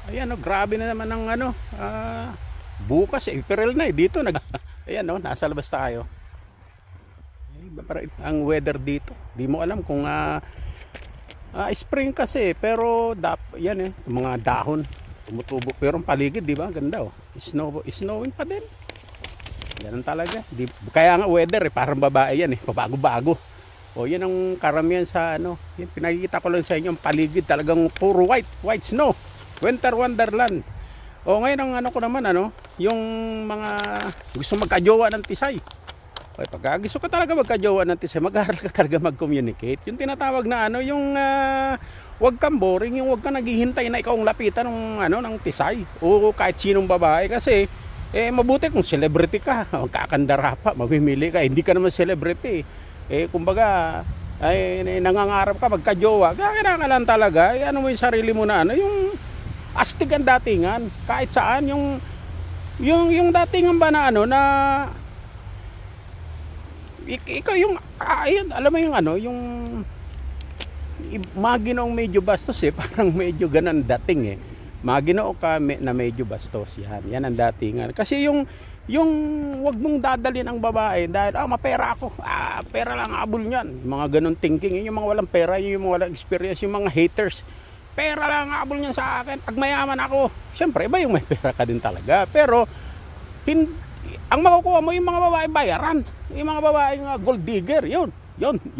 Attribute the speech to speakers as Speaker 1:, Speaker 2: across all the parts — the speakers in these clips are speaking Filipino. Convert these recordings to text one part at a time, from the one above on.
Speaker 1: Ayan oh, grabe na naman ang ano, bukas April na eh, dito nag ayan oh, nasa labas tayo. Ang weather dito, di mo alam kung spring kasi pero yan eh, mga dahon tumutubo pero ang paligid di ba ganda oh. Snowing pa din. Ganun talaga. Kaya nga weather eh, parang babae yan eh, pabago-bago. O yan ang karamihan sa ano, yan, pinakikita ko lang sa inyo, ang paligid talagang puro white snow. Winter wonderland. O ngayon ang ano ko naman ano, yung mga gusto magkajowa ng tisay. O pag gusto ka talaga magkajowa ng tisay, mag-aaral ka talaga mag-communicate. Yung tinatawag na ano, yung wag kang boring, yung wag kang naghihintay na ikaw ang lapitan ng ano ng tisay o kahit sinong babae kasi mabuti kung celebrity ka, magkakandara pa, mamimili ka, hindi ka naman celebrity. Kumbaga ay nangangarap ka magkajowa, kailangan lang talaga ano mo yung sarili mo na ano, yung astig ang datingan kahit saan, yung datingan ba na ano na ikaw yung ayun, alam mo yung ano, yung maginoong medyo bastos eh, parang medyo ganun dating eh. Maginoo ka na medyo bastos, yan ang datingan. Kasi yung wag mong dadalhin ang babae dahil mapera ako, pera lang abol niyan, mga ganun thinking. Yung mga walang pera, yung mga walang experience, yung mga haters, pera lang abol niyan sa akin pag mayaman ako. Siyempre iba yung may pera ka din talaga, pero ang makukuha mo yung mga babae bayaran, yung mga babae gold digger, yun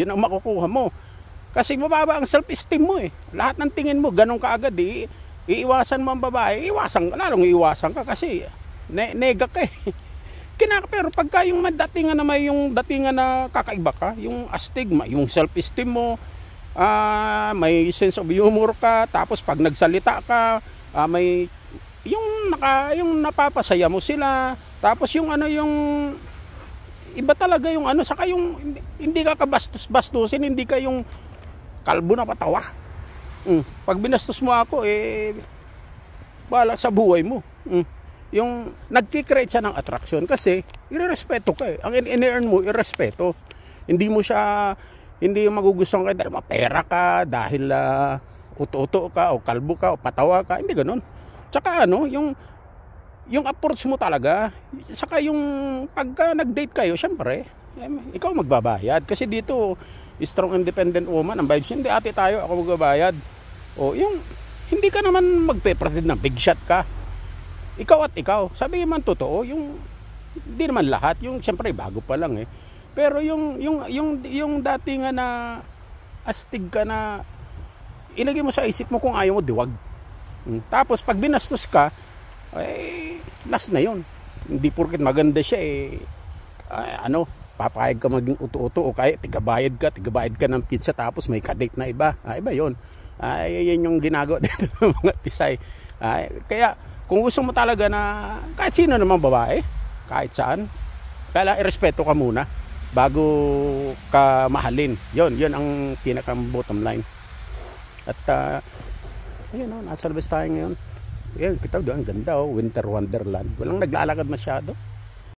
Speaker 1: ang makukuha mo kasi mababa ang self esteem mo eh. Lahat ng tingin mo ganun kaagad eh. Iiwasan mo ang babae, lalong iiwasan ka kasi nega ka eh. Pero pagka yung datingan na may yung datingan na kakaiba ka, yung astigma, yung self-esteem mo, may sense of humor ka, tapos pag nagsalita ka, may yung napapasaya mo sila, tapos yung ano yung iba talaga yung ano, saka yung hindi ka kabastos-bastusin, hindi ka yung kalbo na patawa. Pag binastos mo ako bahala sa buhay mo. Yung nagki-create siya ng attraction kasi irerespeto ka eh. Ang in-earn mo irespeto. Hindi yung magugustuhan ka dahil mapera ka, dahil uto-uto ka o kalbo ka o patawa ka, hindi ganoon. Tsaka ano, yung approach mo talaga, saka yung pagka nag-date kayo, syempre ikaw magbabayad kasi dito strong independent woman ang vibes, hindi ate tayo ako magbabayad. O yung hindi ka naman magpe-pretend na big shot ka. Ikaw at ikaw, sabihin man totoo, yung hindi naman lahat, yung siyempre bago pa lang eh. Pero yung dating na astig ka na ilagay mo sa isip mo kung ayaw mo diwag. Tapos pag binastos ka, last na yon. Hindi porket maganda siya papayag ka maging uto-uto o kaya tigabayad ka ng pizza tapos may kadate na iba. Iba yon. Yan yung ginagawa dito ng mga tisay. Kaya kung gusto mo talaga na kahit sino naman babae, kahit saan, kailangan irespeto ka muna bago ka mahalin. Yon ang pinaka bottom line. At ayun nasa labas tayo ngayon. Yan, kita doon, ganda winter wonderland. Walang naglalakad masyado.